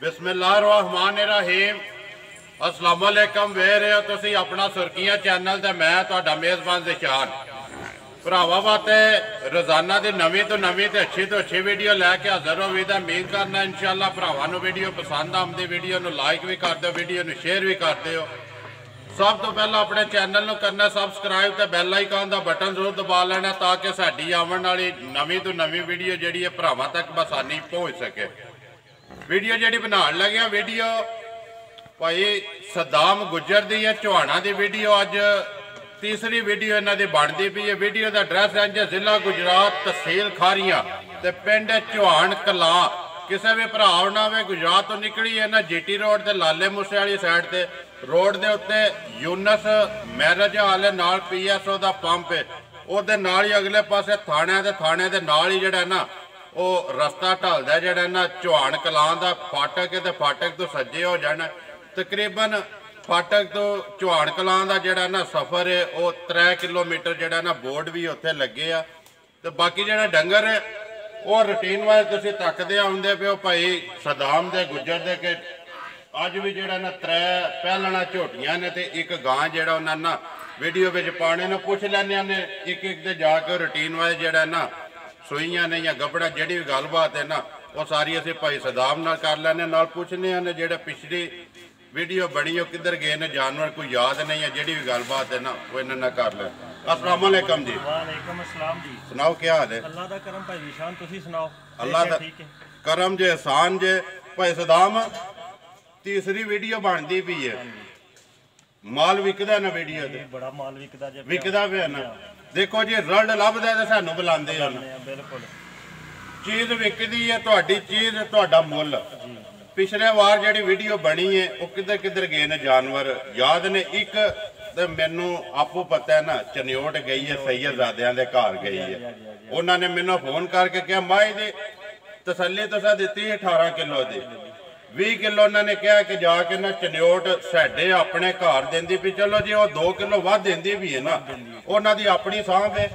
बिस्मिल्लाहिर्रहमानिर्रहीम। अस्सलाम वालेकुम। वेख रहे हो तुसी अपना सुर्खियां चैनल ते मैं तुहाडा मेज़बान ज़िशान। भरावां वास्ते रोज़ाना की नवीं तो नवीं ते अच्छी वीडियो लैके हाज़र हो। उम्मीद करना इंशाअल्लाह भरावां नूं वीडियो पसंद आउंदी। वीडियो नूं लाइक भी कर दो, वीडियो नूं शेयर भी कर दो। सब तो पहला अपने चैनल नूं करना सबसक्राइब ते बैल आइकन का बटन जरूर दबा लेना ताकि साडी आवन वाली नवीं तो नवीं वीडियो जिहड़ी है भरावां तक बसानी पहुँच सके। वीडियो जी बनाने लगे वीडियो भाई सद्दाम गुजर दी है चौहाना की वीडियो। अज तीसरी वीडियो इन्हों की बनती पई है। वीडियो का एड्रैस इंज है जिला गुजरात तहसील खारियां ते पिंड चौहान कलां। किसी भी भरा ना हो गुजरात तो निकली है ना जीटी रोड ते लाले मूसे वाली साइड ते रोड के उत्ते यूनस मैरिज हाल नाल PSO का पंप है। उसदे नाल ही अगले पासे थाने दे नाल ही जिहड़ा ना वो रस्ता ढलदा जिहड़ा ना चौहान कलां दा फाटक है। फाटक तो सज्जे हो जाना तकरीबन फाटक तो चौहान कलां दा जिहड़ा ना सफ़र है वो 3 किलोमीटर जिहड़ा ना बोर्ड भी उत्थे लगे आ। तो बाकी जिहड़ा डंगर है वो रूटीन वाइज तुसीं तकदे आउंदे पे हो भाई सद्दाम दे गुजर दे के अज भी जिहड़ा ना 3 पहलना झोटियां ने ते एक गां जिहड़ा उन्हां ना वीडियो विच पाने ने पुछ लैंदे ने एक दे जाके रूटीन वाइज जिहड़ा ना सूइयां ने या गबड़ा जिहड़ी भी गलबात है ना वो सारी असीं भाई सद्दाम नाल कर लैने नाल पुछने ने जिहड़ा पिछली वीडियो बनी हो किधर गए ने जानवर कोई याद नहीं है जिहड़ी भी गलबात है ना वो इन्हां नाल कर ले। अस्सलाम वालेकुम जी। वालेकुम अस्सलाम जी। सुनाओ क्या हाल है? अल्लाह दा करम भाई निशान तुसी सुनाओ। अल्लाह दा करम जे एहसान जे भाई सद्दाम तीसरी वीडियो बनती पई है। माल विकदा ना वीडियो ते बड़ा माल विकदा जे विकदा पे ना देखो जी रल्ड लभदा ते सानू बुलांदे आ। बिल्कुल चीज़ विकदी है तुहाडी चीज़ तुहाडा मुੱਲ। पिछले वार जिहड़ी वीडियो बनी है वो किधर किधर गए ने जानवर याद ने। एक तो मैनू आपू पता है ना चनियोट गई है सैयदजादियां दे घर गई है। उन्होंने मैनू फोन करके कहा माई दी तसल्ली तुसा दी 18 किलो दी 20 किलो उन्होंने कहा कि जाके ना चनियोट साडे अपने घर देंदी भी चलो जी वो 2 किलो वध देंदी भी है ना उन्हों दी अपनी सांभ है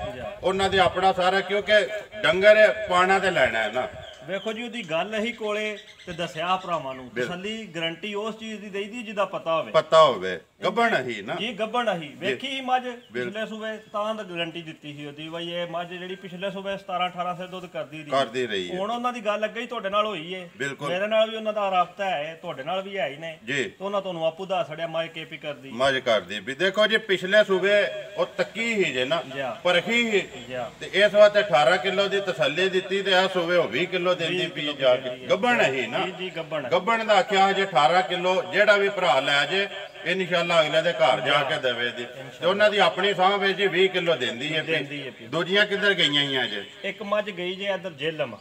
उन्हों दी अपना सारा क्योंकि डंगर पाना तो लैना है ना। ਵੇਖੋ ਜੀ ਉਹਦੀ ਗੱਲ ਹੀ ਕੋਲੇ ਤੇ ਦੱਸਿਆ ਭਰਾਵਾਂ ਨੂੰ ਤਸੱਲੀ ਗਰੰਟੀ ਉਸ ਚੀਜ਼ ਦੀ ਦੇਈਦੀ ਜਿਹਦਾ ਪਤਾ ਹੋਵੇ ਗੱਬਣ ਹੀ ਨਾ ਜੀ ਗੱਬਣ ਹੀ ਵੇਖੀ ਮੱਝ ਪਿਛਲੇ ਸੂਬੇ ਤਾਂ ਦਾ ਗਰੰਟੀ ਦਿੱਤੀ ਸੀ ਉਹਦੀ ਬਈ ਇਹ ਮੱਝ ਜਿਹੜੀ ਪਿਛਲੇ ਸੂਬੇ 17-18 ਸੇ ਦੁੱਧ ਕਰਦੀ ਰਹੀ ਹੁਣ ਉਹਨਾਂ ਦੀ ਗੱਲ ਅੱਗੇ ਹੀ ਤੁਹਾਡੇ ਨਾਲ ਹੋਈ ਏ ਮੇਰੇ ਨਾਲ ਵੀ ਉਹਨਾਂ ਦਾ ਰਾਬਤਾ ਹੈ ਤੁਹਾਡੇ ਨਾਲ ਵੀ ਹੈ ਹੀ ਨੇ ਤੇ ਉਹਨਾਂ ਤੁਹਾਨੂੰ ਆਪੂ ਦੱਸ ਛੜਿਆ ਮੱਝ ਕੇਪੀ ਕਰਦੀ ਵੀ ਦੇਖੋ ਜੀ ਪਿਛਲੇ ਸੂਬੇ ਉਹ ਤੱਕੀ ਹੀ ਜੇ ਨਾ ਪਰਖੀ ਹੀ ਤੇ ਇਸ ਵਾਰ 18 ਕਿਲੋ ਦੀ ਤਸੱਲੀ ਦਿੱਤੀ ਤੇ ਆ ਸੂਬੇ ਉਹ 20 ਕਿਲੋ देंदी पी जाके गब्बण ही ना गब्बण दा आख्या जे 18 किलो जेड़ा भी भरा लै जे इंशाअल्लाह अगले दे घर जाके देवे दी ते उन्हां दी अपनी सांभ है जी 20 किलो देंदी है। दूजियां किधर गईयां ही जे एक मझ गई जे इधर जेलम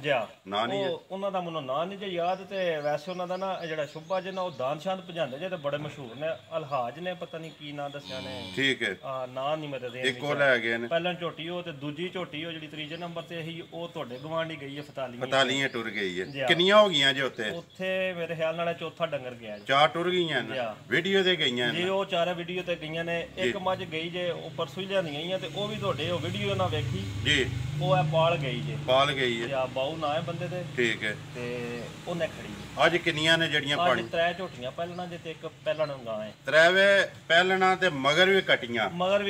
जा ना नहीं उन्हां दा मनो ना नहीं जे याद ते वैसे उन्हां दा ना जेड़ा शुभा जे ना ओ दान शांत भजांदे जे ते बड़े मशहूर ने अलहाज ने पता नहीं की नाम दस्या ने ठीक है ना नहीं मैं दे इको ले गए ने पहला झोटी ओ ते दूजी झोटी ओ जेड़ी तीजे नंबर ते ही ओ तोड़े गवांडी गई है फतालियां टुर गई है कितनियां हो गईयां जे उत्थे मेरे ख्याल नाल चौथा डंगर गया 4 टुर गईयां ने वीडियो ते गईयां जी ओ 4 वीडियो ते गईयां ने एक मझ गई जे ओ परसों ही लियांदी गईयां ते ओ भी तोड़े ओ वीडियो ना वेखी जी ओ है पाल गई है या बाऊ ना है बंदे ते ठीक है ते ओने खड़ी आज किन्नियां ने जड़ियां पानी 3 झोटियां पहलना जे ते एक पहलण गां है 3 पहलना ते मगर भी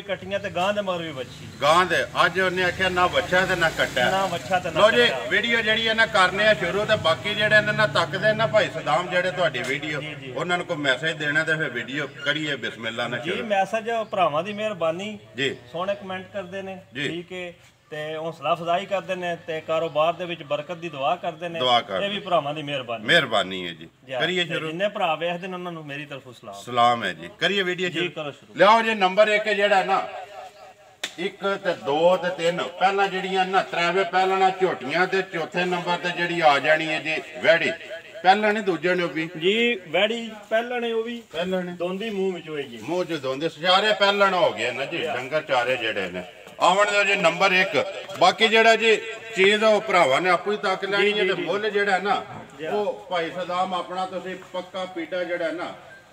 कटियां ते गां दे मगर भी बच्ची गां दे आज उन्हें आख्या ना बच्चा ते ना कट्टा ना बच्चा ते ना लो जी वीडियो जड़ी है ना करने शुरू ते बाकी जेड़े ना तकदे ना भाई सद्दाम जेड़े तुहाडी वीडियो उन्हां नूं कोई मैसेज देना ते फिर वीडियो करिए बिस्मिल्लाह ना जी मैसेज भरावां दी मेहरबानी जी सोहणे कमेंट करदे ने ठीक है ते हौसला अफजाई करते हैं ते कारोबार दे विच बरकत दी दुआ करते हैं ये भी भरावां दी मेहरबानी है जी करिए शुरू जिन्ने भरा वेखदे ने उन्हां नूं मेरी तरफों सलाम है जी करिए वीडियो जी करो शुरू लियाओ जी नंबर 1 जेड़ा ना 1 ते 2 ते 3 पहला जड़ियां ना 3 पहलना झोटियां ते चौथे नंबर ते जड़ी आ जानी है जी वैड़ी पहला ने दूजे ने भी जी वैड़ी पहला ने ओ भी पहला ने दोंदी मुंह विच होएगी मुंह च दोंदे सारे पहलण हो गए ना जी डंगर चारे जेड़े ने आवन दो जी नंबर 1 बाकी जेड़ा जी चीज वो भरावां ने आपू ही तक लैनी है ते मुੱਲ जेड़ा ना वो भाई सद्दाम अपना तुसीं पक्का पीटा जेड़ा ना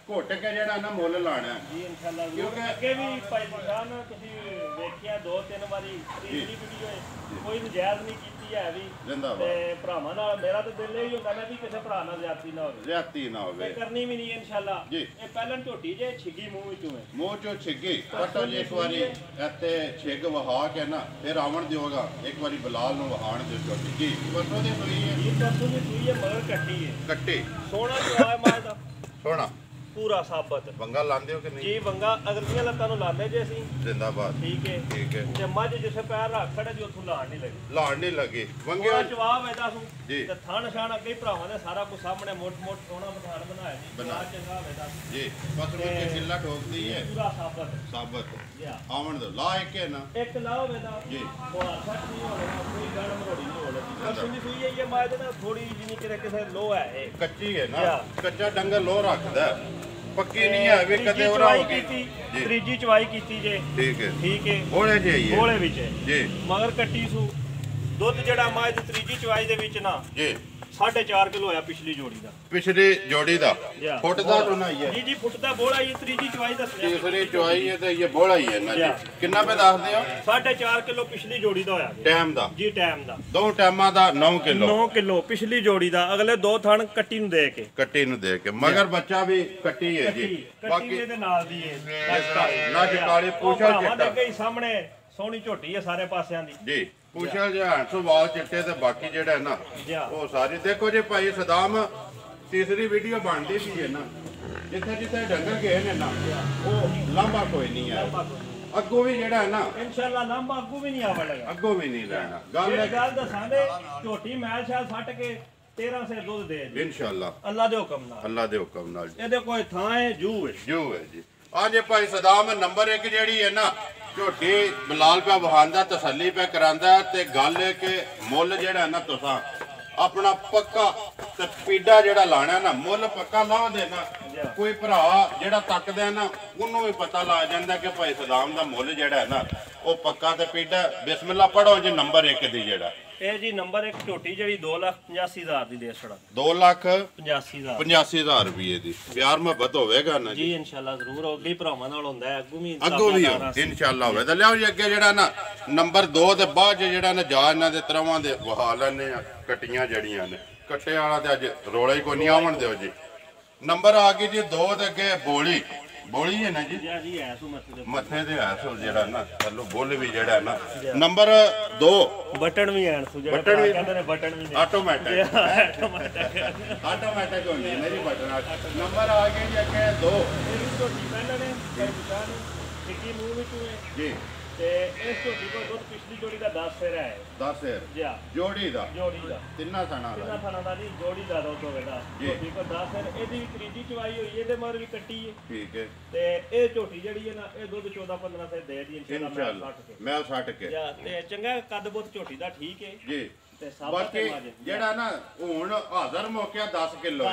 घुट के जेड़ा ना मुੱਲ लाना जी इंशाअल्लाह क्योंकि अगे भी भाई निशान तुसीं वेखिया 2-3 बारी तीसरी वीडियो कोई नजायज नहीं की ਕੀਤੀ ਹੈ ਵੀ ਤੇ ਭਰਾਵਾਂ ਨਾਲ ਮੇਰਾ ਤਾਂ ਦਿਲ ਇਹ ਹੀ ਹੁੰਦਾ ਨਾ ਵੀ ਕਿਸੇ ਭਰਾ ਨਾਲ ਜ਼ਿਆਦਤੀ ਨਾ ਹੋਵੇ ਕਰਨੀ ਵੀ ਨਹੀਂ ਇਨਸ਼ਾਅੱਲਾ। ਇਹ ਪਹਿਲਾਂ ਝੋਟੀ ਜੇ ਛਿੱਗੀ ਮੂੰਹ ਵਿੱਚੋਂ ਹੈ, ਮੂੰਹ ਚੋਂ ਛਿੱਗੀ ਕੱਟੋ ਜੀ। ਇੱਕ ਵਾਰੀ ਇੱਥੇ ਛਿੱਗ ਵਹਾ ਕੇ ਨਾ ਫਿਰ ਆਵਣ ਦਿਓਗਾ, ਇੱਕ ਵਾਰੀ ਬਲਾਲ ਨੂੰ ਵਹਾਣ ਦਿਓ ਝੋਟੀ ਜੀ। ਪਰਸੋਂ ਦੀ ਸੂਈ ਹੈ ਜੀ, ਪਰਸੋਂ ਦੀ ਸੂਈ ਹੈ, ਮਗਰ ਕੱਟੀ ਹੈ, ਕੱਟੀ ਸੋਹਣਾ ਜੋ ਹੈ ਮਾਂ ਦਾ, ਸੋਹਣਾ ਪੂਰਾ ਸਾਬਤ। ਵੰਗਾ ਲਾਉਂਦੇ ਹੋ ਕਿ ਨਹੀਂ ਜੀ? ਵੰਗਾ ਅਗਲੀਆਂ ਲੱਤਾਂ ਨੂੰ ਲਾਉਂਦੇ ਜੇ ਅਸੀਂ ਜ਼ਿੰਦਾਬਾਦ। ਠੀਕ ਹੈ ਠੀਕ ਹੈ। ਤੇ ਮੱਝ ਜਿਸੇ ਪੈਰ ਰੱਖ ਖੜੇ ਜੀ ਉੱਥੋਂ ਲਾਣ ਨਹੀਂ ਲੱਗੀ ਵੰਗੇ ਦਾ ਜਵਾਬ ਹੈ ਦੱਸੂ ਜੀ। ਤੇ ਥਣ ਛਾਣ ਅੱਗੇ ਭਰਾਵਾਂ ਦੇ ਸਾਰਾ ਕੁਝ ਸਾਹਮਣੇ ਮੋਟ ਸੋਹਣਾ ਬਥਾਨ ਬਣਾਇਆ ਜੀ, ਬਣਾ ਚੰਗਾ ਹੋਵੇ ਦੱਸ ਜੀ। ਬਸ ਰੋਕੇ ਛਿੱਲਾ ਠੋਕਦੀ ਹੈ, ਪੂਰਾ ਸਾਬਤ ਜੀ। ਆਵਣ ਦੋ ਲਾ ਇੱਕ ਹੈ ਨਾ, ਇੱਕ ਲਾ ਹੋਵੇ ਦਾ ਜੀ, ਹੋਣਾ ਸੱਚ ਨਹੀਂ ਹੋਣਾ, ਕੋਈ ਗਣ ਮਰੋੜੀ ਨਹੀਂ ਹੋਣੀ। ਬਸ ਵੀ ਸੂਈ ਹੈ ਇਹ ਮਾਂ ਦੇ ਨਾਲ ਥੋੜੀ ਜਿਹੀ ਕਿਸੇ ਲੋ ਹੈ, ਇਹ ਕੱਚੀ ਹੈ ਨਾ, ਕੱਚਾ ਡੰਗਰ ਲੋ ਰੱਖਦਾ, ਪੱਕੀ ਨਹੀਂ ਹੈ ਵੀ ਕਦੇ ਉਹ ਹੋ ਗਈ। ਤੀਜੀ ਚਵਾਈ ਕੀਤੀ ਜੇ, ਠੀਕ ਹੈ ਠੀਕ ਹੈ। ਬੋਲੇ ਜੇ ਹੀ ਹੈ, ਬੋਲੇ ਵਿੱਚ ਜੀ, ਮਗਰ ਕੱਟੀ ਸੂ। ਦੁੱਧ ਜਿਹੜਾ ਮਾਂ ਦੀ ਤੀਜੀ ਚਵਾਈ ਦੇ ਵਿੱਚ ਨਾ ਜੀ 4.5 ਕਿਲੋ ਹੋਇਆ ਪਿਛਲੀ ਜੋੜੀ ਦਾ, ਪਿਛਲੀ ਜੋੜੀ ਦਾ ਫੁੱਟ ਦਾ ਟੁਨਾ ਹੀ ਹੈ ਜੀ ਜੀ, ਫੁੱਟ ਦਾ ਬੋਲਾ ਹੀ। ਤੀਜੀ ਚਵਾਈ ਦੱਸਿਆ, ਤੀਸਰੀ ਚਵਾਈ ਹੈ ਤੇ ਇਹ ਬੋਲਾ ਹੀ ਹੈ ਨਾ ਜੀ। ਕਿੰਨਾ ਪੇ ਦੱਸਦੇ ਹੋ? 4.5 ਕਿਲੋ ਪਿਛਲੀ ਜੋੜੀ ਦਾ ਹੋਇਆ ਟਾਈਮ ਦਾ ਜੀ, ਟਾਈਮ ਦਾ ਦੋ ਟਾਈਮਾਂ ਦਾ 9 ਕਿਲੋ ਪਿਛਲੀ ਜੋੜੀ ਦਾ। ਅਗਲੇ ਦੋ ਥਣ ਕੱਟੀ ਨੂੰ ਦੇ ਕੇ ਮਗਰ ਬੱਚਾ ਵੀ ਕੱਟੀ ਹੈ ਜੀ, ਬਾਕੀ ਇਹਦੇ ਨਾਲ ਦੀ ਹੈ ਨਾ ਜੀ। ਕਾਲੀ ਪੂਛਾ ਚਿੱਟਾ ਦੇ ਸਾਹਮਣੇ ਸੋਹਣੀ ਝੋਟੀ ਹੈ ਸਾਰੇ ਪਾਸਿਆਂ ਦੀ ਜੀ। ਪੁੱਛਿਆ ਜਾਂ ਵਾਲ ਚਿੱਟੇ ਤੇ ਬਾਕੀ ਜਿਹੜਾ ਨਾ ਉਹ ਸਾਰੀ ਦੇਖੋ ਜੀ। ਭਾਈ ਸਦਾਮ ਤੀਸਰੀ ਵੀਡੀਓ ਬਣਦੀ ਸੀ ਨਾ, ਜਿੱਥੇ ਜਿੱਥੇ ਡੰਗਰ ਗਏ ਨੇ ਨਾ ਉਹ ਲਾਂਭਾ ਕੋਈ ਨਹੀਂ ਹੈ, ਅੱਗੋਂ ਵੀ ਜਿਹੜਾ ਨਾ ਇਨਸ਼ਾਅੱਲਾ ਲਾਂਭਾ ਅੱਗੋਂ ਵੀ ਨਹੀਂ ਆਵੜੇਗਾ, ਅੱਗੋਂ ਵੀ ਨਹੀਂ ਰਹਿਣਾ। ਗੱਲ ਦੱਸਾਂਦੇ ਝੋਟੀ ਮੈਲ ਸ਼ਾਲ ਫੱਟ ਕੇ 13 ਸੇ ਦੁੱਧ ਦੇ ਇਨਸ਼ਾਅੱਲਾ, ਅੱਲਾ ਦੇ ਹੁਕਮ ਨਾਲ। ਇਹਦੇ ਕੋਈ ਥਾਂ ਹੈ ਜੂ ਹੈ ਜੀ। ਆ ਜੇ ਭਾਈ ਸਦਾਮ ਨੰਬਰ 1 ਜਿਹੜੀ ਹੈ ਨਾ ਝੋਟੀ ਬਲਾਲ ਪਿਆ ਵਹਾਂਦਾ, ਤਸੱਲੀ ਪਿਆ ਕਰਾਂਦਾ। ਤੇ ਗੱਲ ਹੈ ਕਿ ਮੁੱਲ ਜਿਹੜਾ ਨਾ ਤੁਸੀਂ ਆਪਣਾ ਪੱਕਾ ਤੇ ਪੀਡਾ ਜਿਹੜਾ ਲਾਣਾ ਨਾ, ਮੁੱਲ ਪੱਕਾ ਲਾ ਦੇਣਾ। ਕੋਈ ਭਰਾ ਜਿਹੜਾ ਤੱਕਦਾ ਨਾ ਉਹਨੂੰ ਵੀ ਪਤਾ ਲੱਗ ਜਾਂਦਾ ਕਿ ਭਾਈ ਸਦਾਮ ਦਾ ਮੁੱਲ ਜਿਹੜਾ ਨਾ ਉਹ ਪੱਕਾ ਤੇ ਪੀਡਾ। ਬਿਸਮਿਲ੍ਲਾ ਪੜੋ ਜੀ ਨੰਬਰ 1 ਦੀ ਜਿਹੜਾ ਇਹ ਜੀ ਨੰਬਰ 1 ਝੋਟੀ ਜਿਹੜੀ 2,85,000 ਦੀ ਦੇ ਛੜਾ, 2,85,000 ਰੁਪਏ ਦੀ। ਪਿਆਰ ਮੁਹੱਬਤ ਹੋਵੇਗਾ ਨਾ ਜੀ ਇਨਸ਼ਾਅੱਲਾ ਜ਼ਰੂਰ। ਅੱਗੇ ਭਰਾਵਾਂ ਨਾਲ ਹੁੰਦਾ ਹੈ, ਅੱਗੋਂ ਵੀ ਇਨਸ਼ਾਅੱਲਾ ਹੋਵੇ। ਤਾਂ ਲਿਆਓ ਜੀ ਅੱਗੇ ਜਿਹੜਾ ਨਾ ਨੰਬਰ 2 ਦੇ ਬਾਅਦ ਜਿਹੜਾ ਨਾ ਜਾ ਇਹਨਾਂ ਦੇ ਤਰ੍ਹਾਂ ਦੇ ਵਹਾ ਲੈਣੇ ਆ ਕੱਟੀਆਂ ਜਿਹੜੀਆਂ ਨੇ। ਕੱਟੇ ਵਾਲਾ ਤੇ ਅੱਜ ਰੋਲਾ ਹੀ ਕੋਈ ਨਹੀਂ, ਆਵਣ ਦਿਓ ਜੀ। ਨੰਬਰ ਆ ਗਈ ਜੀ 2 ਦੇ ਅੱਗੇ ਬੋਲੀ ਹੈ ਨਾ ਜੀ, ਮੱਥੇ ਦੇ ਐਸੋ ਜਿਹੜਾ ਨਾ ਥੱਲੋਂ ਬੁੱਲ ਵੀ ਜਿਹੜਾ ਨਾ। ਨੰਬਰ 2 ਬਟਨ ਵੀ ਐਨ ਸੂ ਜਿਹੜਾ ਕਹਿੰਦੇ ਨੇ, ਬਟਨ ਵੀ ਆਟੋਮੈਟਿਕ ਹੁੰਦੀ ਹੈ ਨਾ ਜੀ ਬਟਨ। ਨੰਬਰ ਆ ਗਏ ਜੀ ਅੱਗੇ 2 ਝੋਟੀ ਪਹਿਲਾਂ ਨੇ ਟਿੱਕੀ ਮੂੰਹ ਵਿੱਚ ਜੀ। ਤੇ ਇਸ ਝੋਟੀ ਕੋਲ ਦੁੱਧ ਪਿਛਲੀ ਜੋੜੀ ਦਾ 10 ਸੇਰ ਹੈ, 10 ਸੇਰ ਜੀ ਜੋੜੀ ਦਾ ਤਿੰਨਾਂ ਥਾਣਾ ਦਾ ਜੀ, ਜੋੜੀ ਦਾ ਦੁੱਧ ਹੋਵੇਗਾ ਝੋਟੀ ਕੋਲ 10 ਸੇਰ। ਇਹਦੀ ਵੀ ਤੀਜੀ ਚਵਾਈ ਹੋਈ, ਇਹਦੇ ਮਗਰ ਵੀ ਕੱਟੀ ਹੈ, ਠੀਕ ਹੈ। ਤੇ ਇਹ ਝੋਟੀ ਜਿਹੜੀ ਹੈ ਨਾ ਇਹ ਦੁੱਧ 14-15 ਸੇਰ ਦੇ ਦੀ ਇਨਸ਼ਾਅੱਲਾ, ਮੈਂ 60 ਕੇ ਤੇ ਚੰਗਾ ਕੱਦ ਬੁੱਤ ਝੋਟੀ ਦਾ ਠੀਕ ਹੈ ਜੀ। ਬਾਕੀ ਜਿਹੜਾ ਨਾ ਹੁਣ ਹਾਜ਼ਰ ਮੌਕਿਆ 10 ਕਿਲੋ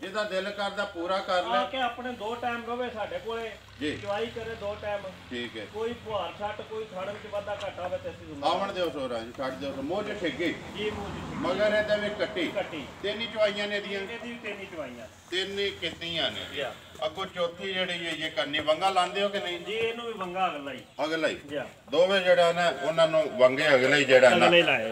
ਜਿਹਦਾ ਦਿਲ ਕਰਦਾ ਪੂਰਾ ਕਰ ਲੈ ਕੇ ਆਪਣੇ 2 ਟਾਈਮ ਰਵੇ ਸਾਡੇ ਕੋਲੇ ਚਵਾਈ ਕਰੇ 2 ਟਾਈਮ, ਠੀਕ ਹੈ। ਕੋਈ ਪੁਹਾਰ ਛੱਟ ਕੋਈ ਖਾਣ ਵਿੱਚ ਵਾਧਾ ਘਾਟਾ ਹੋਵੇ ਤੇ ਅਸੀਂ ਆਵਣ ਦਿਓ ਸੋਰਾ ਜੀ, ਛੱਡ ਦਿਓ ਮੋਹ ਚ ਠੇਗੇ ਜੀ, ਮਗਰ ਇਹਦੇ ਵੀ ਕੱਟੀ ਤਿੰਨ ਹੀ ਚਵਾਈਆਂ ਨੇ ਇਹਦੀਆਂ, ਇਹਦੀ ਵੀ 3 ਹੀ ਚਵਾਈਆਂ, 3 ਹੀ ਕੀਤੀਆਂ ਨੇ। ਅੱਗੋਂ ਚੌਥੀ ਜਿਹੜੀ ਹੈ ਇਹ ਕਰਨੀ ਵੰਗਾ ਲਾਉਂਦੇ ਹੋ ਕਿ ਨਹੀਂ ਜੀ? ਇਹਨੂੰ ਵੀ ਵੰਗਾ ਅਗਲਾ ਹੀ ਦੋਵੇਂ ਜਿਹੜਾ ਨਾ ਉਹਨਾਂ ਨੂੰ ਵੰਗੇ ਅਗਲੇ ਹੀ ਜਿਹੜਾ ਨਾ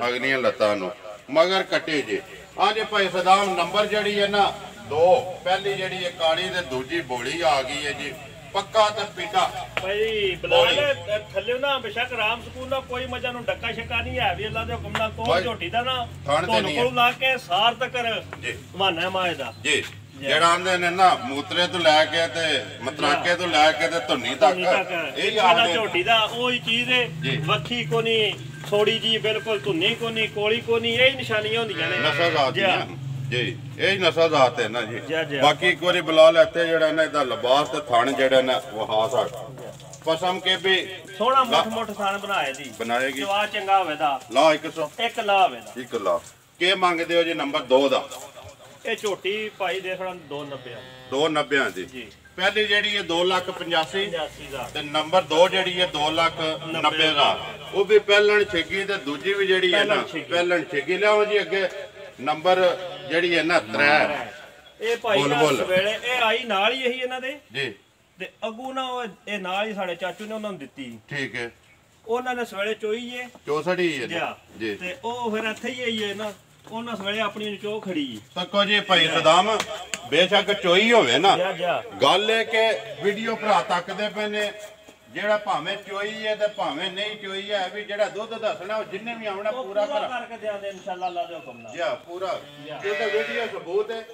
ਅਗਲੀਆਂ ਲੱਤਾਂ ਨੂੰ ਮਗਰ ਕੱਟੇ ਜੇ। ਆ ਜੇ ਭਾਈ ਸਦਾਮ ਨੰਬਰ ਜਿਹੜੀ ਹੈ ਨਾ 2 ਪਹਿਲੀ ਜਿਹੜੀ ਹੈ ਕਾਲੀ ਤੇ ਦੂਜੀ ਬੋਲੀ ਆ ਗਈ ਹੈ ਜੀ। ਪੱਕਾ ਤੇ ਪੀਡਾ ਭਾਈ ਬਲਾਲ ਥੱਲੇ ਨਾ ਬੇਸ਼ੱਕ ਰਾਮ ਸਕੂਲ ਦਾ ਕੋਈ ਮਜਾ ਨੂੰ ਡੱਕਾ ਸ਼ੱਕਾ ਨਹੀਂ ਹੈ ਵੀ ਅੱਲਾ ਦੇ ਹੁਕਮ ਨਾਲ ਕੋਈ ਝੋਟੀ ਦਾ ਨਾ ਤੁਹਾਨੂੰ ਕੋਲ ਲਾ ਕੇ ਸਾਰ ਤੱਕ ਹਵਾਨਾ ਮਾਏ ਦਾ ਜੀ। ਜਿਹੜਾ ਆਂਦੇ ਨੇ ਨਾ ਮੂਤਰੇ ਤੋਂ ਲੈ ਕੇ ਤੇ ਮਤਰਾਕੇ ਤੋਂ ਲੈ ਕੇ ਤੇ ਧੁੰਨੀ ਤੱਕ ਇਹ ਆਂਦੇ ਝੋਟੀ ਦਾ ਉਹੀ ਚੀਜ਼ ਹੈ, ਵੱਖੀ ਕੋ ਨਹੀਂ ਥੋੜੀ ਜੀ ਬਿਲਕੁਲ ਧੁੰਨੀ ਕੋ ਨਹੀਂ ਕੋਲੀ ਕੋ ਨਹੀਂ, ਇਹ ਨਿਸ਼ਾਨੀਆਂ ਹੁੰਦੀਆਂ ਨੇ ਨਸਲ ਜੀ। ਇਹ ਨਸਲ ਜ਼ਾਤ ਹੈ ਨਾ ਜੀ। ਬਾਕੀ ਇੱਕ ਵਾਰੀ ਬਲਾਲ ਇੱਥੇ ਜਿਹੜਾ ਨਾ ਇਹਦਾ ਲਿਬਾਸ ਤੇ ਥਣ ਜਿਹੜਾ ਨਾ ਵਹਾ ਸਕਦਾ ਪਸਮ ਕੇ ਵੀ ਸੋਹਣਾ ਮੁੱਠ ਥਣ ਬਣਾਏਗੀ ਜਵਾ ਚੰਗਾ ਹੋਵੇ ਦਾ ਲਾ 101 ਲਾ ਹੋਵੇ ਦਾ 1 ਲਾ ਕੇ ਮੰਗਦੇ ਹੋ ਜੀ। ਨੰਬਰ 2 ਦਾ ਇਹ ਝੋਟੀ ਭਾਈ ਦੇ ਖੜਾ 290 ਦੀ ਪਹਿਲੀ ਜਿਹੜੀ ਹੈ 2,85,000 ਤੇ ਨੰਬਰ 2 ਜਿਹੜੀ ਹੈ 2,90,000 ਉਹ ਵੀ ਪਹਿਲਣ ਛੇਗੀ ਤੇ ਦੂਜੀ ਵੀ ਜਿਹੜੀ ਹੈ ਨਾ ਪਹਿਲਣ ਛੇਗੀ। ਲਿਆਓ ਜੀ ਅੱਗੇ ਨੰਬਰ ਜਿਹੜੀ ਹੈ ਨਾ 3 ਇਹ ਭਾਈ ਵੇਲੇ ਇਹ ਆਈ ਨਾਲ ਹੀ ਇਹੀ ਇਹਨਾਂ ਦੇ ਜੀ। ਤੇ ਅੱਗੂ ਨਾ ਇਹ ਨਾਲ ਹੀ ਸਾਡੇ ਚਾਚੂ ਨੇ ਉਹਨਾਂ ਨੂੰ ਦਿੱਤੀ, ਠੀਕ ਹੈ। ਉਹਨਾਂ ਨੇ ਸਵੇਲੇ ਚੋਈ ਏ 64 ਹੀ ਹੈ ਜੀ ਤੇ ਉਹ ਫਿਰ ਇੱਥੇ ਹੀ ਹੈ ਨਾ ਉਹਨਾਂ ਸਵੇਲੇ ਆਪਣੀ ਚੋ ਖੜੀ ਤੱਕੋ ਜੀ ਭਾਈ ਸਦਾਮ ਬੇਸ਼ੱਕ ਚੋਈ ਹੋਵੇ ਨਾ ਗੱਲ ਇਹ ਕਿ ਵੀਡੀਓ ਭਰਾ ਤੱਕਦੇ ਪਏ ਨੇ ਜਿਹੜਾ ਭਾਵੇਂ ਚੋਈ ਹੈ ਤੇ ਭਾਵੇਂ ਨਹੀਂ ਚੋਈ ਹੈ ਵੀ ਜਿਹੜਾ ਦੁੱਧ ਦੱਸਣਾ ਉਹ ਜਿੰਨੇ ਵੀ ਆਉਣਾ ਪੂਰਾ ਕਰਕੇ ਦੇਾਂਗੇ ਇਨਸ਼ਾਅੱਲਾ ਅੱਲਾਹ ਦੇ ਹੁਕਮ ਨਾਲ ਜੀ ਪੂਰਾ ਇਹ ਤਾਂ ਵੀਡੀਓ ਸਬੂਤ ਹੈ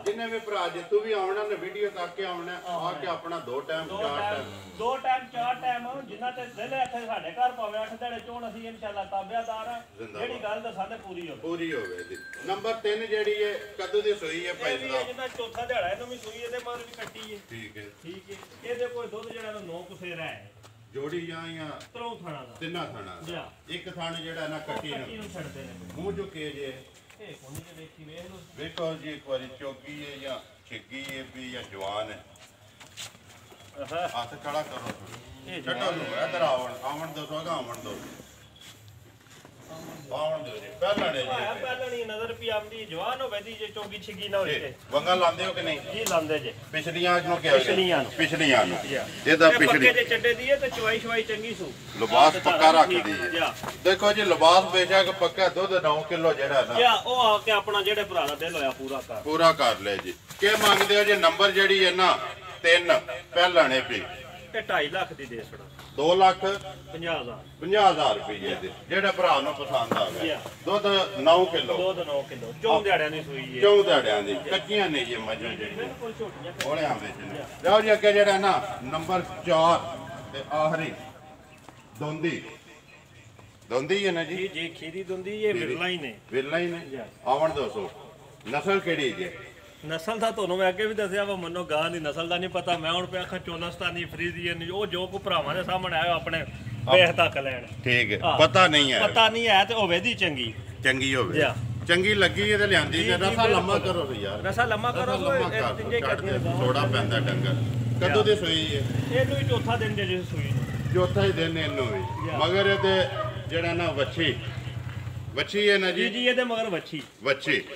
ਜਿੰਨੇ ਵੀ ਭਰਾ ਜਿੱਤੂ ਵੀ ਆਉਣਾ ਨੇ ਵੀਡੀਓ ਕਰਕੇ ਆਉਣਾ ਆ ਕੇ ਆਪਣਾ 2 ਟਾਈਮ 4 ਟਾਈਮ ਜਿੰਨਾ ਤੇ ਦਿਲ ਹੈ ਇੱਥੇ ਸਾਡੇ ਘਰ ਭਾਵੇਂ 8 ਦਿਹਾੜੇ ਚੋਣ ਅਸੀਂ ਇਨਸ਼ਾਅੱਲਾ ਤਾਬਿਆਦਾਰ ਆ ਜਿਹੜੀ ਗੱਲ ਦੱਸਾਂਦੇ ਪੂਰੀ ਹੋਵੇ ਜੀ ਨੰਬਰ 3 ਜਿਹੜੀ ਹੈ ਕਦੋਂ ਦੀ ਸੂਈ ਹੈ ਭਾਈ ਸਾਹਿਬ ਜਿਹਦਾ ਚੌਥਾ ਦਿਹਾੜਾ ਇਹਨੂੰ ਵੀ ਸੂਈ ਇਹਦੇ ਮਗਰ ਵੀ ਕੱਟੀ ਹੈ ਠੀਕ ਹੈ ਇਹਦੇ ਕੋਈ ਦੁੱਧ ਜਿਹੜਾ 9 ਕੁਸੇਰਾ ਹੈ ਜੋੜੀ ਜਾਂ ਤਰੋਂ ਥਾਣਾ ਦਾ ਤਿੰਨਾਂ ਥਾਣਾ ਇੱਕ ਥਾਣ ਜਿਹੜਾ ਨਾ ਕੱਟੀ ਨੂੰ ਛੱਡਦੇ ਨੇ ਮੂੰਹ ਚੁੱਕੇ ਜੇ ਇਹ ਕੋਣੀ ਤੇ ਵੇਖੀ ਵੇਖ ਲੋ ਵੇਖੋ ਜੀ ਇੱਕ ਵਾਰੀ ਚੋਗੀ ਹੈ ਜਾਂ ਛਿੱਗੀ ਹੈ ਵੀ ਜਾਂ ਜਵਾਨ ਹੈ ਹੱਥ ਖੜਾ ਕਰੋ ਇਹ ਛੱਡੋ ਨੂੰ ਇਧਰ ਆਵਣ ਦੋ ਸੋਗਾ ਆਵਣ ਦੋ ਜੀ ਪਹਿਲਾਂ ਨਹੀਂ ਨਜ਼ਰ ਪੀ ਆਉਂਦੀ ਜਵਾਨ ਹੋਵੇ ਦੀ ਜੇ ਚੋਗੀ ਛਿੱਗੀ ਨਾ ਹੋਵੇ ਵੰਗਾ ਲਾਉਂਦੇ ਹੋ ਕਿ ਨਹੀਂ ਜੀ ਲਾਉਂਦੇ ਜੇ ਪਿਛਲੀਆਂ ਨੂੰ ਕਿਹਾ ਪਿਛਲੀਆਂ ਨੂੰ ਇਹਦਾ ਪਿਛਲੀ ਪੱਕੇ ਦੇ ਚੱਡੇ ਦੀ ਹੈ ਤੇ ਚਵਾਈ ਸ਼ਵਾਈ ਚੰਗੀ ਸੂ ਲਿਬਾਸ ਪੱਕਾ ਰੱਖਦੀ ਹੈ ਦੇਖੋ ਜੀ ਲਿਬਾਸ ਬੇਸ਼ੱਕ ਪੱਕਾ ਦੁੱਧ 9 ਕਿਲੋ ਜਿਹੜਾ ਨਾ ਉਹ ਆ ਕੇ ਆਪਣਾ ਜਿਹੜੇ ਭਰਾ ਦਾ ਦਿਲ ਹੋਇਆ ਪੂਰਾ ਕਰ ਲੈ ਜੀ ਕੀ ਮੰਗਦੇ ਹੋ ਜੇ ਨੰਬਰ ਜਿਹੜੀ ਹੈ ਨਾ 3 ਪਹਿਲਾਂ ਨੇ ਵੀ ਤੇ 2.5 ਲੱਖ ਦੀ ਦੇ ਛੜਾ 2,50,000 ਰੁਪਏ ਦੇ ਜਿਹੜੇ ਭਰਾ ਨੂੰ ਪਸੰਦ ਆ ਗਿਆ ਦੁੱਧ 9 ਕਿਲੋ ਚੌਂ ਦਿਹਾੜਿਆਂ ਦੀ ਸੂਈ ਹੈ ਚੌਂ ਦਿਹਾੜਿਆਂ ਦੀ ਕੱਚੀਆਂ ਨੇ ਇਹ ਮੱਝਾਂ ਜਿਹੜੀਆਂ ਬਿਲਕੁਲ ਛੋਟੀਆਂ ਹੋਲਿਆਂ ਵਿੱਚ ਨੇ ਲਓ ਜੀ ਅੱਗੇ ਜਿਹੜਾ ਨਾ ਨੰਬਰ 4 ਤੇ ਆਖਰੀ ਦੋਂਦੀ ਹੈ ਨਾ ਜੀ ਖੀਰੀ ਦੋਂਦੀ ਇਹ ਵਿਰਲਾ ਹੀ ਨੇ ਆਵਣ 200 ਨਸਲ ਕਿਹੜੀ ਜੀ ਨਸਲ ਦਾ ਤੁਹਾਨੂੰ ਮੈਂ ਅੱਗੇ ਵੀ ਦੱਸਿਆ ਵਾ ਮੰਨੋ ਗਾਂ ਦੀ ਨਸਲ ਦਾ ਨਹੀਂ ਪਤਾ ਮੈਂ ਹੁਣ ਪਿਆ ਅੱਖਾਂ ਚੋਲਸਤਾਨੀ ਫਰੀਜ਼ੀਅਨ ਉਹ ਜੋ ਕੋ ਭਰਾਵਾਂ ਦੇ ਸਾਹਮਣੇ ਆਇਆ ਆਪਣੇ ਵੇਖ ਤੱਕ ਲੈਣ ਠੀਕ ਹੈ ਪਤਾ ਨਹੀਂ ਹੈ ਤੇ ਹੋਵੇ ਦੀ ਚੰਗੀ ਹੋਵੇ ਚੰਗੀ ਲੱਗੀ ਇਹ ਤੇ ਲਿਆਂਦੀ ਤੇ ਰਸਾ ਲੰਮਾ ਕਰੋ ਯਾਰ ਰਸਾ ਲੰਮਾ ਕਰੋ ਥੋੜਾ ਪੈਂਦਾ ਡੰਗਰ ਕਦੋਂ ਦੀ ਸੂਈ ਹੈ ਇਹਨੂੰ ਹੀ ਚੌਥਾ ਦਿਨ ਜੇ ਸੂਈ ਚੌਥਾ ਹੀ ਦਿਨ ਇਹਨੂੰ ਵੀ ਮਗਰ ਇਹਦੇ ਜਿਹੜਾ ਨਾ ਵੱਛੀ ਹੈ ਨਾ ਜੀ ਇਹਦੇ ਮਗਰ ਵੱਛੀ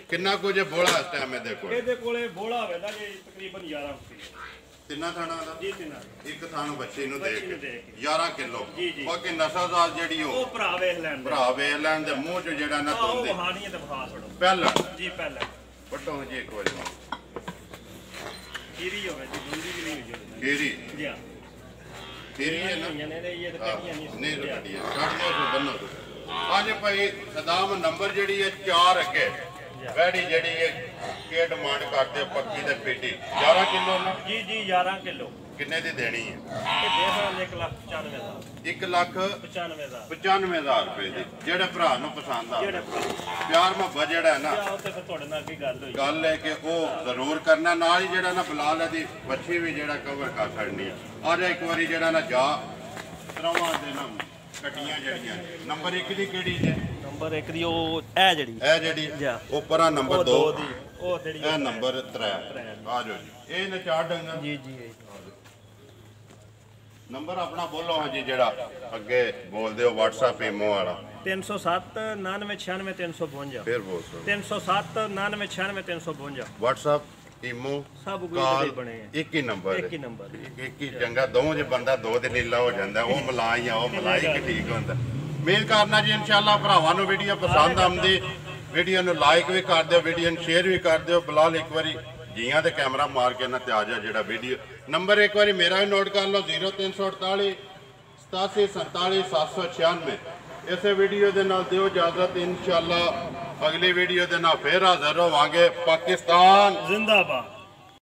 ਕਿੰਨਾ ਕੁ ਜੇ ਬੋਲਾ ਇਸ ਟਾਈਮ ਇਹਦੇ ਕੋਲੇ ਬੋਲਾ ਹੋਵੇਗਾ ਜੀ ਤਕਰੀਬਨ 11 ਤਿੰਨਾਂ ਥਾਣਾ ਦਾ ਜੀ ਤਿੰਨਾਂ ਇੱਕ ਥਾਣੋਂ ਬੱਚੇ ਨੂੰ ਦੇ ਕੇ 11 ਕਿਲੋ ਬਾਕੀ ਨਸਲਦਾਰ ਜਿਹੜੀ ਉਹ ਭਰਾ ਵੇਖ ਲੈਣ ਦੇ ਮੂੰਹ ਚ ਜਿਹੜਾ ਨਾ ਤੋਂਦੇ ਉਹ ਵਹਾਣੀ ਤੇ ਵਹਾ ਛੜੋ ਪਹਿਲਾਂ ਵੱਟੋ ਜੀ ਇੱਕ ਵਾਰੀ ਖੀਰੀ ਹੋਵੇ ਜੀ ਦੂਰੀ ਵੀ ਨਹੀਂ ਖੀਰੀ ਜੀ ਖੀਰੀ ਹੈ ਨਾ ਇਹ ਤਾਂ ਕੱਟੀਆਂ ਨਹੀਂ ਕੱਟ ਦਿਓ ਬੰਨੋ ਅੱਜ ਭਾਈ ਸਦਾਮ ਨੰਬਰ ਜਿਹੜੀ ਹੈ 4 ਅੱਗੇ ਵੈੜੀ ਜਿਹੜੀ ਹੈ ਕੀ ਡਿਮਾਂਡ ਕਰਦੇ ਪੱਕੀ ਤੇ ਪੇਟੀ 11 ਕਿਲੋ ਨਾ ਜੀ 11 ਕਿਲੋ ਕਿੰਨੇ ਦੀ ਦੇਣੀ ਹੈ ਇਹ ਦੇ 1,95,000 ਰੁਪਏ ਦੀ ਜਿਹੜੇ ਭਰਾ ਨੂੰ ਪਸੰਦ ਆ ਪਿਆਰ ਮੁਹੱਬਤ ਜਿਹੜਾ ਹੈ ਨਾ ਉਹ ਤੇ ਫਿਰ ਤੁਹਾਡੇ ਨਾਲ ਕੀ ਗੱਲ ਹੈ ਕਿ ਉਹ ਜ਼ਰੂਰ ਕਰਨਾ ਨਾਲ ਹੀ ਜਿਹੜਾ ਨਾ ਬਲਾਲ ਦੀ ਬੱਚੀ ਵੀ ਜਿਹੜਾ ਕਵਰ ਕਰ ਛੱਡਣੀ ਹੈ ਆ ਜਾ ਇੱਕ ਵਾਰੀ ਜਿਹੜਾ ਨਾ ਜਾ ਤਰਵਾਂ ਦੇ ਨਾ ਕੱਟੀਆਂ ਜਿਹੜੀਆਂ ਨੰਬਰ 1 ਦੀ ਕਿਹੜੀ ਹੈ ਨੰਬਰ 1 ਦੀ ਉਹ ਇਹ ਜਿਹੜੀ ਉੱਪਰ ਆ ਨੰਬਰ 2 ਦੀ ਉਹ ਜਿਹੜੀ ਇਹ ਨੰਬਰ 3 ਆ ਜਾਓ ਜੀ ਇਹ ਨੇ 4 ਡੰਗਾ ਜੀ ਨੰਬਰ ਆਪਣਾ ਬੋਲੋ ਹਾਂ ਜੀ ਜਿਹੜਾ ਅੱਗੇ ਬੋਲਦੇ ਹੋ WhatsApp ਈਮੋ ਵਾਲਾ 307 9996 352 ਫਿਰ ਬੋਲ 307 9996 352 WhatsApp ਈਮੋ ਸਭ ਕੋਈ ਬਣੇ ਇੱਕ ਹੀ ਨੰਬਰ ਇੱਕ ਹੀ ਚੰਗਾ ਦੋ ਜੇ ਬੰਦਾ ਦੋ ਦੇ ਨੀਲਾ ਹੋ ਜਾਂਦਾ ਉਹ ਮਲਾਈ ਆ ਉਹ ਮਲਾਈ ਕਿ ਠੀਕ ਹੁੰਦਾ ਉਮੀਦ ਕਰਨਾ ਜੀ ਇਨਸ਼ਾਅੱਲਾ ਭਰਾਵਾਂ ਨੂੰ ਵੀਡੀਓ ਪਸੰਦ ਆਉਂਦੀ ਵੀਡੀਓ ਨੂੰ ਲਾਈਕ ਵੀ ਕਰ ਦਿਓ ਵੀਡੀਓ ਨੂੰ ਸ਼ੇਅਰ ਵੀ ਕਰ ਦਿਓ ਬਲਾਲ ਇੱਕ ਵਾਰੀ ਜੀਆਂ ਤੇ ਕੈਮਰਾ ਮਾਰ ਕੇ ਨਾ ਤੇ ਆ ਜਾ ਜਿਹੜਾ ਵੀਡੀਓ ਨੰਬਰ ਇੱਕ ਵਾਰੀ ਮੇਰਾ ਵੀ ਨੋਟ ਕਰ ਲਓ 0348 8747 796 ਇਸੇ ਵੀਡੀਓ ਦੇ ਨਾਲ ਦਿਓ ਇਜਾਜ਼ਤ ਇਨਸ਼ਾਅੱਲਾ ਅਗਲੀ ਵੀਡੀਓ ਦੇ ਨਾਲ ਫੇਰ ਹਾਜ਼ਰ ਹੋਵਾਂਗੇ ਪਾਕਿਸਤਾਨ ਜ਼ਿੰਦਾਬਾਦ।